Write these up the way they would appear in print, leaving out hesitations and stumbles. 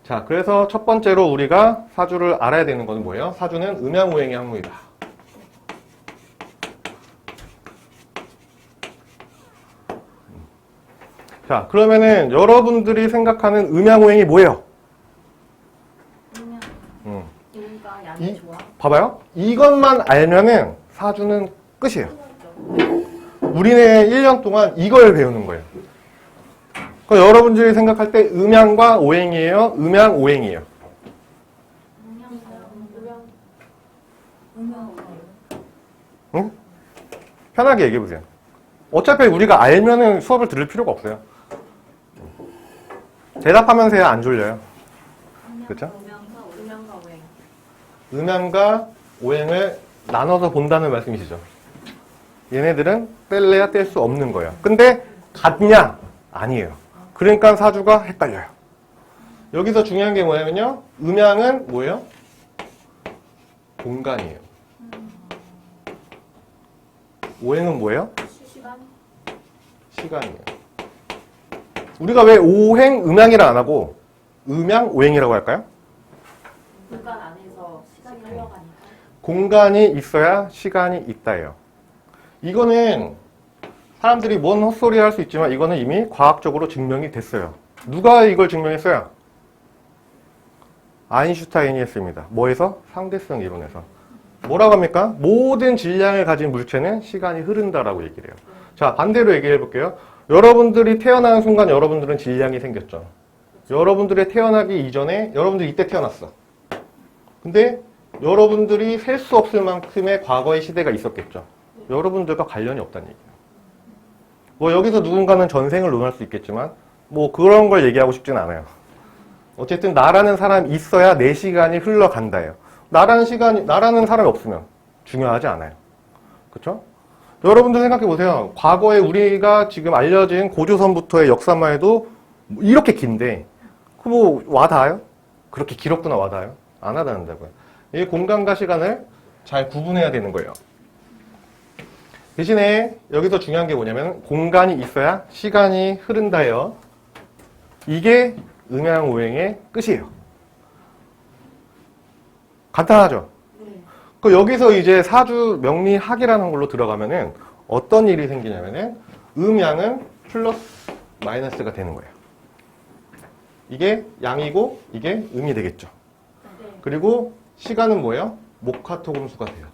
자, 그래서 첫 번째로 우리가 사주를 알아야 되는 것은 뭐예요? 사주는 음양오행의 학문이다. 자, 그러면은 여러분들이 생각하는 음양오행이 뭐예요? 음가 양이 좋아. 봐봐요. 이것만 알면은 사주는 끝이에요. 우리는 1년 동안 이걸 배우는 거예요. 그러니까 여러분들이 생각할 때 음양과 오행이에요? 음양, 오행이에요? 응? 편하게 얘기해 보세요. 어차피 우리가 알면은 수업을 들을 필요가 없어요. 대답하면서 해야 안 졸려요. 그렇죠? 음양과 오행. 음양과 오행을 나눠서 본다는 말씀이시죠. 얘네들은 뗄래야 뗄 수 없는 거예요. 근데 같냐? 아니에요. 그러니까 사주가 헷갈려요. 여기서 중요한 게 뭐냐면요. 음양은 뭐예요? 공간이에요. 오행은 뭐예요? 시간이에요. 우리가 왜 오행, 음양이라 안 하고 음양, 오행이라고 할까요? 공간 안에서 시간이 흘러가니까. 공간이 있어야 시간이 있다예요. 이거는 사람들이 뭔 헛소리 할 수 있지만 이거는 이미 과학적으로 증명이 됐어요. 누가 이걸 증명했어요? 아인슈타인이 했습니다. 뭐에서? 상대성 이론에서. 뭐라고 합니까? 모든 질량을 가진 물체는 시간이 흐른다라고 얘기를 해요. 자, 반대로 얘기해 볼게요. 여러분들이 태어나는 순간 여러분들은 질량이 생겼죠. 여러분들의 태어나기 이전에 여러분들이 이때 태어났어. 근데 여러분들이 셀 수 없을 만큼의 과거의 시대가 있었겠죠. 여러분들과 관련이 없다는 얘기예요. 뭐 여기서 누군가는 전생을 논할 수 있겠지만 뭐 그런 걸 얘기하고 싶진 않아요. 어쨌든 나라는 사람이 있어야 내 시간이 흘러간다예요. 나라는 사람이 없으면 중요하지 않아요. 그렇죠? 여러분들 생각해 보세요. 과거에 우리가 지금 알려진 고조선부터의 역사만 해도 이렇게 긴데 그 뭐 와닿아요? 그렇게 길었구나 와닿아요? 안 와닿는다고요. 이 공간과 시간을 잘 구분해야 되는 거예요. 대신에 여기서 중요한 게 뭐냐면 공간이 있어야 시간이 흐른다예요. 이게 음양오행의 끝이에요. 간단하죠? 그 여기서 이제 사주 명리학이라는 걸로 들어가면은 어떤 일이 생기냐면은 음양은 플러스 마이너스가 되는 거예요. 이게 양이고 이게 음이 되겠죠. 그리고 시간은 뭐예요? 목화토금수가 돼요.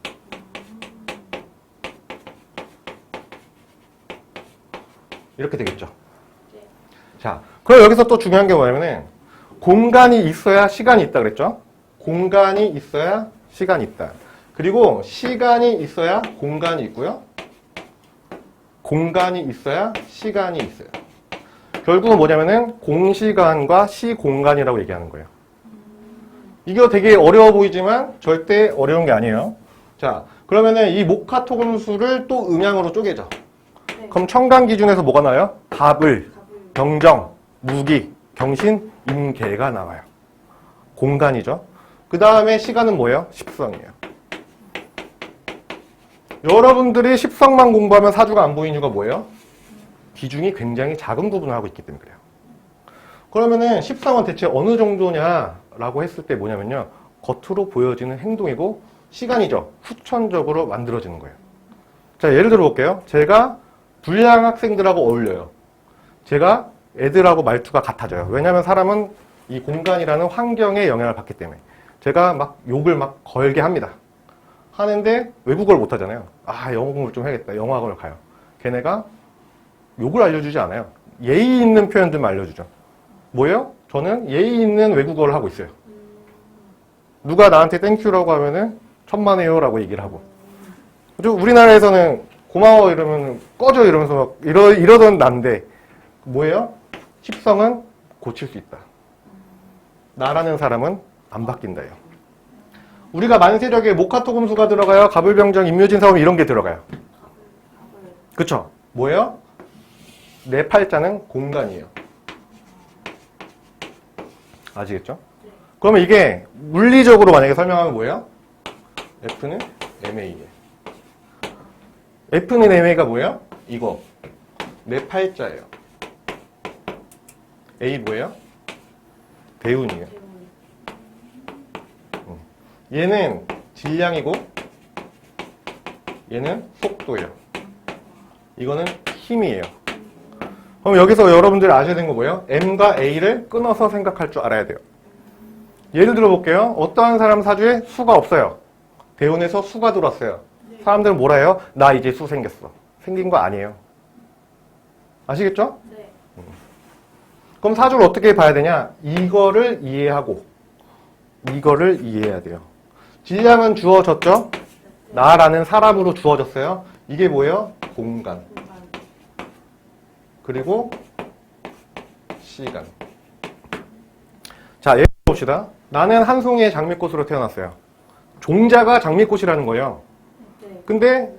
이렇게 되겠죠. 자, 그럼 여기서 또 중요한 게 뭐냐면은 공간이 있어야 시간이 있다 그랬죠? 공간이 있어야 시간이 있다. 그리고 시간이 있어야 공간이 있고요. 공간이 있어야 시간이 있어요. 결국은 뭐냐면은 공시간과 시공간이라고 얘기하는 거예요. 이거 되게 어려워 보이지만 절대 어려운 게 아니에요. 자, 그러면은 이 목화토금수를 또 음양으로 쪼개죠. 그럼 청간 기준에서 뭐가 나와요? 갑을, 병정, 무기, 경신, 임계가 나와요. 공간이죠. 그 다음에 시간은 뭐예요? 십성이에요. 여러분들이 십성만 공부하면 사주가 안 보이는 이유가 뭐예요? 비중이 굉장히 작은 부분을 하고 있기 때문에 그래요. 그러면은 십성은 대체 어느 정도냐라고 했을 때 뭐냐면요. 겉으로 보여지는 행동이고 시간이죠. 후천적으로 만들어지는 거예요. 자, 예를 들어 볼게요. 제가 불량 학생들하고 어울려요. 제가 애들하고 말투가 같아져요. 왜냐하면 사람은 이 공간이라는 환경에 영향을 받기 때문에. 제가 막 욕을 막 걸게 합니다. 하는데 외국어를 못하잖아요. 아, 영어 공부를 좀 해야겠다. 영어학원을 가요. 걔네가 욕을 알려주지 않아요. 예의 있는 표현들만 알려주죠. 뭐예요? 저는 예의 있는 외국어를 하고 있어요. 누가 나한테 땡큐라고 하면은 천만에요 라고 얘기를 하고. 그죠? 우리나라에서는 고마워 이러면 꺼져 이러면서 막 이러던 난데 뭐예요? 십성은 고칠 수 있다. 나라는 사람은 안 바뀐다요. 우리가 만세력에 목화토금수가 들어가요. 갑을병정, 임묘진사오미 이런 게 들어가요. 그쵸? 뭐예요? 내 팔자는 공간이에요. 아시겠죠? 그러면 이게 물리적으로 만약에 설명하면 뭐예요? F는 MA예요. F는 MA가 뭐예요? 이거. 내 팔자예요. A 뭐예요? 대운이에요. 얘는 질량이고 얘는 속도예요. 이거는 힘이에요. 그럼 여기서 여러분들이 아셔야 되는 거 뭐예요? M과 A를 끊어서 생각할 줄 알아야 돼요. 예를 들어 볼게요. 어떠한 사람 사주에 수가 없어요. 대운에서 수가 들어왔어요. 사람들은 뭐라 해요? 나 이제 수 생겼어. 생긴 거 아니에요. 아시겠죠? 네. 그럼 사주를 어떻게 봐야 되냐? 이거를 이해하고 이거를 이해해야 돼요. 질량은 주어졌죠? 나라는 사람으로 주어졌어요. 이게 뭐예요? 공간. 그리고 시간. 자, 예를 봅시다. 나는 한 송이의 장미꽃으로 태어났어요. 종자가 장미꽃이라는 거예요. 네. 근데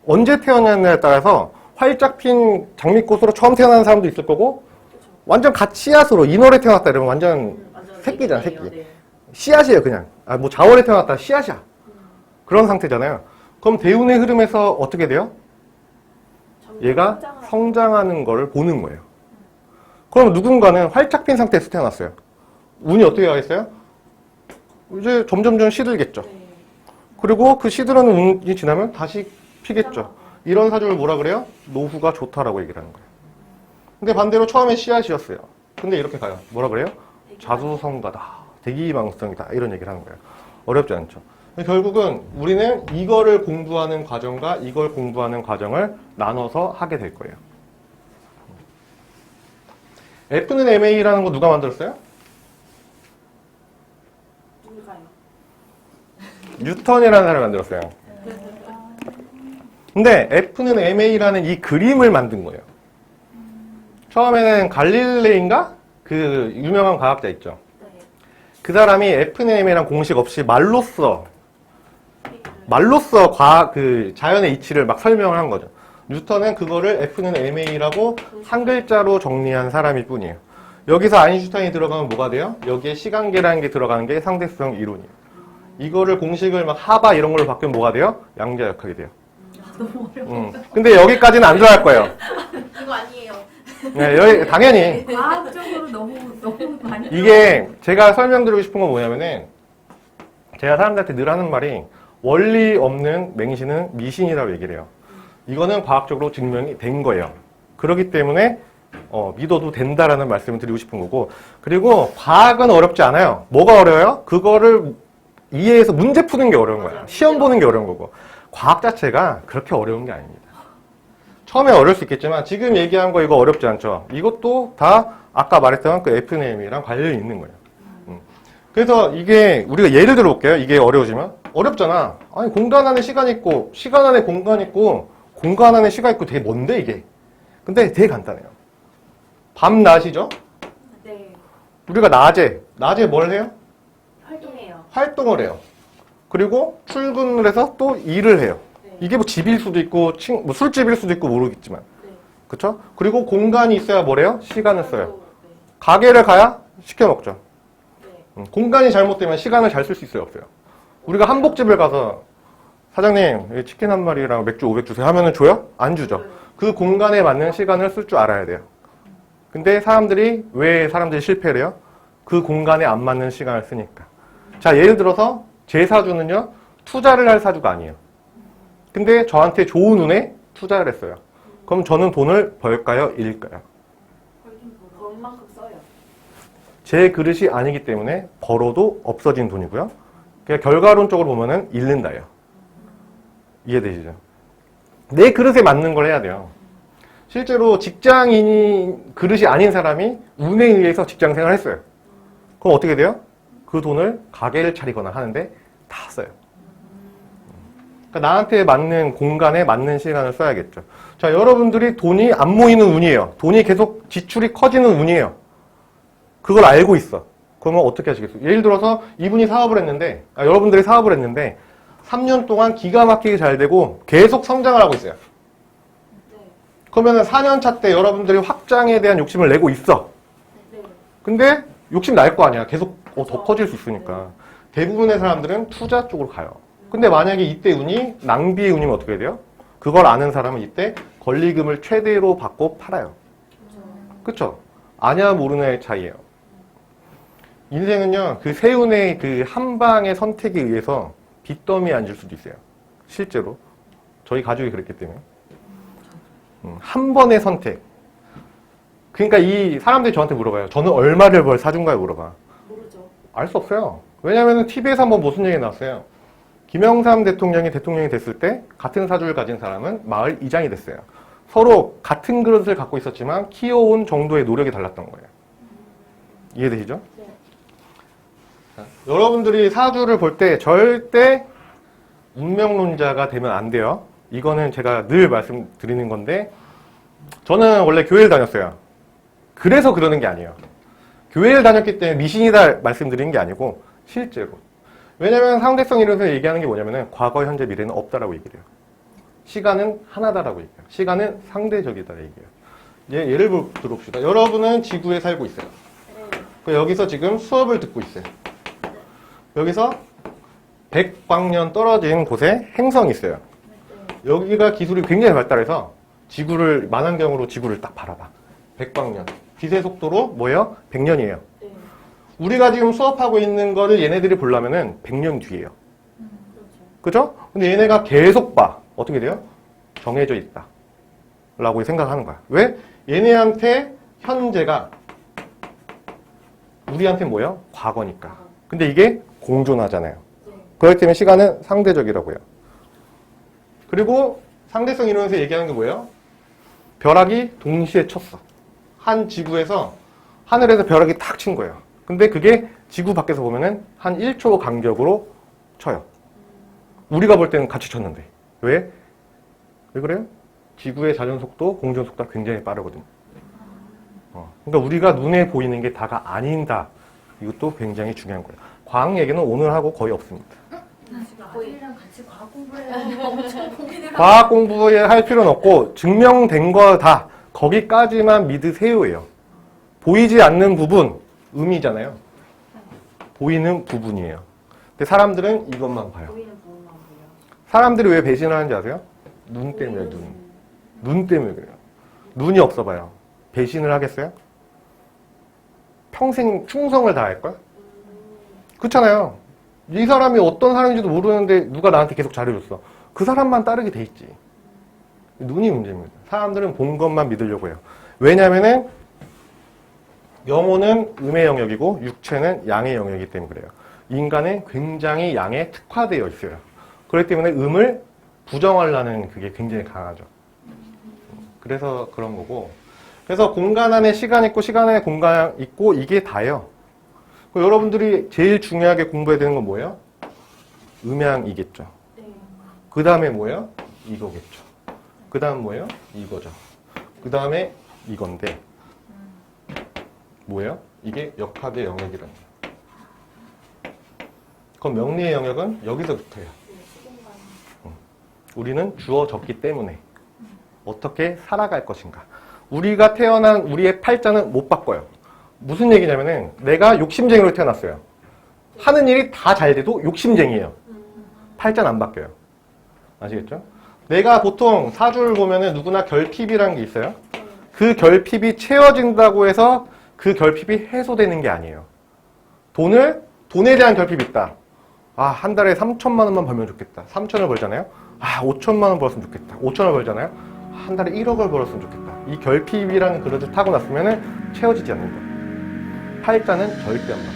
언제 태어났냐에 따라서 활짝 핀 장미꽃으로 처음 태어나는 사람도 있을 거고 완전 갓 씨앗으로 인월에 태어났다 이러면 완전 새끼잖아, 새끼. 네. 씨앗이에요, 그냥. 아, 뭐 자월에 태어났다 씨앗이야. 그런 상태잖아요. 그럼 대운의 흐름에서 어떻게 돼요? 얘가 성장하는 거를 보는 거예요. 그럼 누군가는 활짝 핀 상태에서 태어났어요. 운이 어떻게 가겠어요? 이제 점점점 시들겠죠. 네. 그리고 그 시들어는 운이 지나면 다시 피겠죠. 이런 사주를 뭐라 그래요? 노후가 좋다라고 얘기를 하는 거예요. 근데 반대로 처음에 씨앗이었어요. 근데 이렇게 가요. 뭐라 그래요? 자수성가다. 대기망성이다. 이런 얘기를 하는 거예요. 어렵지 않죠. 결국은 우리는 이거를 공부하는 과정과 이걸 공부하는 과정을 나눠서 하게 될 거예요. F는 MA라는 거 누가 만들었어요? 누굴까요? 뉴턴이라는 사람이 만들었어요. 근데 F는 MA라는 이 그림을 만든 거예요. 처음에는 갈릴레이인가? 그 유명한 과학자 있죠. 네. 그 사람이 F는 MA라는 공식 없이 말로써 그 자연의 이치를 막 설명을 한 거죠. 뉴턴은 그거를 F는 MA라고 한 글자로 정리한 사람일 뿐이에요. 여기서 아인슈타인이 들어가면 뭐가 돼요? 여기에 시간계라는 게 들어가는 게 상대성 이론이에요. 이거를 공식을 막 하바 이런 걸로 바꾸면 뭐가 돼요? 양자역학이 돼요. 너무 어려워. 근데 여기까지는 안 들어갈 거예요. 이거 아니에요. 네, 여기 당연히 과학적으로 너무 많이. 이게 제가 설명드리고 싶은 건 뭐냐면은 제가 사람들한테 늘 하는 말이 원리 없는 맹신은 미신이라고 얘기를 해요. 이거는 과학적으로 증명이 된 거예요. 그렇기 때문에 믿어도 된다라는 말씀을 드리고 싶은 거고, 그리고 과학은 어렵지 않아요. 뭐가 어려워요? 그거를 이해해서 문제 푸는 게 어려운 거야. 시험 보는 게 어려운 거고. 과학 자체가 그렇게 어려운 게 아닙니다. 처음에 어려울 수 있겠지만 지금 얘기한 거 이거 어렵지 않죠. 이것도 다 아까 말했던 그 FNM이랑 관련이 있는 거예요. 그래서 이게 우리가 예를 들어 볼게요. 이게 어려워지면 어렵잖아. 아니 공간 안에 시간 있고 시간 안에 공간 있고 공간 안에 시간 있고 되게 뭔데 이게. 근데 되게 간단해요. 밤낮이죠. 네. 우리가 낮에 뭘 해요? 활동해요. 활동을 해요. 그리고 출근을 해서 또 일을 해요. 네. 이게 뭐 집일 수도 있고 뭐 술집일 수도 있고 모르겠지만, 네. 그렇죠? 그리고 공간이 있어야 뭐래요? 시간을 써요. 네. 가게를 가야 시켜 먹죠. 네. 공간이 잘못되면 시간을 잘 쓸 수 있어요, 없어요? 우리가 한복집을 가서 사장님 치킨 한 마리랑 맥주 500 주세요 하면은 줘요? 안 주죠. 그 공간에 맞는 시간을 쓸 줄 알아야 돼요. 근데 왜 사람들이 실패를 해요? 그 공간에 안 맞는 시간을 쓰니까. 자, 예를 들어서 제 사주는요, 투자를 할 사주가 아니에요. 근데 저한테 좋은 운에 투자를 했어요. 그럼 저는 돈을 벌까요? 잃을까요? 벌 만큼 써요. 제 그릇이 아니기 때문에 벌어도 없어진 돈이고요. 그냥 결과론적으로 보면은 잃는다예요. 이해되시죠? 내 그릇에 맞는 걸 해야 돼요. 실제로 직장인이 그릇이 아닌 사람이 운에 의해서 직장 생활을 했어요. 그럼 어떻게 돼요? 그 돈을 가게를 차리거나 하는데 다 써요. 그러니까 나한테 맞는 공간에 맞는 시간을 써야겠죠. 자, 여러분들이 돈이 안 모이는 운이에요. 돈이 계속 지출이 커지는 운이에요. 그걸 알고 있어. 그러면 어떻게 하시겠어요? 예를 들어서 이분이 사업을 했는데, 여러분들이 사업을 했는데 3년 동안 기가 막히게 잘 되고 계속 성장을 하고 있어요. 네. 그러면 4년 차 때 여러분들이 확장에 대한 욕심을 내고 있어. 네. 근데 욕심 날 거 아니야. 계속 더 커질 수 있으니까. 대부분의 사람들은 투자 쪽으로 가요. 근데 만약에 이때 운이 낭비의 운이면 어떻게 돼요? 그걸 아는 사람은 이때 권리금을 최대로 받고 팔아요. 그쵸? 아냐 모르냐의 차이예요. 인생은요, 그 세운의 그 한 방의 선택에 의해서 빚더미에 앉을 수도 있어요. 실제로. 저희 가족이 그랬기 때문에. 한 번의 선택. 그러니까 이 사람들이 저한테 물어봐요. 저는 얼마를 벌 사준가요? 물어봐. 모르죠. 알 수 없어요. 왜냐면 TV에서 한번 무슨 얘기 나왔어요. 김영삼 대통령이 됐을 때 같은 사주를 가진 사람은 마을 이장이 됐어요. 서로 같은 그릇을 갖고 있었지만 키워온 정도의 노력이 달랐던 거예요. 이해되시죠? 네. 자, 여러분들이 사주를 볼 때 절대 운명론자가 되면 안 돼요. 이거는 제가 늘 말씀드리는 건데 저는 원래 교회를 다녔어요. 그래서 그러는 게 아니에요. 교회를 다녔기 때문에 미신이다 말씀드리는 게 아니고 실제로. 왜냐면 상대성 이론에서 얘기하는 게 뭐냐면은 과거, 현재, 미래는 없다라고 얘기를 해요. 시간은 하나다라고 얘기해요. 시간은 상대적이다 얘기해요. 예를 들어봅시다. 여러분은 지구에 살고 있어요. 네. 여기서 지금 수업을 듣고 있어요. 여기서 100광년 떨어진 곳에 행성이 있어요. 네. 여기가 기술이 굉장히 발달해서 만환경으로 지구를 딱 바라봐. 100광년. 빛의 속도로 뭐예요? 100년이에요. 네. 우리가 지금 수업하고 있는 거를 얘네들이 보려면은 100년 뒤에요. 그렇죠. 그죠? 근데 얘네가 계속 봐. 어떻게 돼요? 정해져 있다. 라고 생각하는 거야. 왜? 얘네한테 현재가 우리한테 뭐예요? 과거니까. 근데 이게 공존하잖아요. 네. 그렇기 때문에 시간은 상대적이라고요. 그리고 상대성 이론에서 얘기하는 게 뭐예요? 벼락이 동시에 쳤어. 한 지구에서 하늘에서 벼락이 탁 친 거예요. 근데 그게 지구 밖에서 보면은 한 1초 간격으로 쳐요. 우리가 볼 때는 같이 쳤는데. 왜? 왜 그래요? 지구의 자전 속도, 공전 속도가 굉장히 빠르거든요. 그러니까 우리가 눈에 보이는 게 다가 아닌다. 이것도 굉장히 중요한 거예요. 과학 얘기는 오늘 하고 거의 없습니다. 아들이랑 같이 과학 공부해야 엄청 고민을 과학 공부할 필요는 없고 증명된 거 다 거기까지만 믿으세요예요. 보이지 않는 부분, 의미잖아요. 보이는 부분이에요. 근데 사람들은 이것만 봐요. 보이는 부분만 보여. 사람들이 왜 배신을 하는지 아세요? 눈 때문에 눈 때문에 그래요. 눈이 없어 봐요. 배신을 하겠어요? 평생 충성을 다할걸? 그렇잖아요. 이 사람이 어떤 사람인지도 모르는데 누가 나한테 계속 잘해줬어. 그 사람만 따르게 돼 있지. 눈이 문제입니다. 사람들은 본 것만 믿으려고 해요. 왜냐면은 영혼은 음의 영역이고 육체는 양의 영역이기 때문에 그래요. 인간은 굉장히 양에 특화되어 있어요. 그렇기 때문에 음을 부정하려는 그게 굉장히 강하죠. 그래서 그런 거고. 그래서 공간 안에 시간 있고 시간 안에 공간 있고 이게 다예요. 여러분들이 제일 중요하게 공부해야 되는 건 뭐예요? 음양이겠죠. 네. 그 다음에 뭐예요? 이거겠죠. 그 다음 뭐예요? 이거죠. 그 다음에 이건데 뭐예요? 이게 역학의 영역이라는 거예요. 그럼 명리의 영역은 여기서부터예요. 우리는 주어졌기 때문에 어떻게 살아갈 것인가. 우리가 태어난 우리의 팔자는 못 바꿔요. 무슨 얘기냐면은 내가 욕심쟁이로 태어났어요. 하는 일이 다 잘 돼도 욕심쟁이에요. 팔자는 안 바뀌어요. 아시겠죠? 내가 보통 사주를 보면은 누구나 결핍이라는 게 있어요. 그 결핍이 채워진다고 해서 그 결핍이 해소되는 게 아니에요. 돈에 대한 결핍이 있다. 아, 한 달에 3천만 원만 벌면 좋겠다. 3천을 벌잖아요. 아, 5천만 원 벌었으면 좋겠다. 5천을 벌잖아요. 한 달에 1억을 벌었으면 좋겠다. 이 결핍이라는 그릇을 타고 났으면은 채워지지 않는다. 팔자는 절대 안 바뀌어요.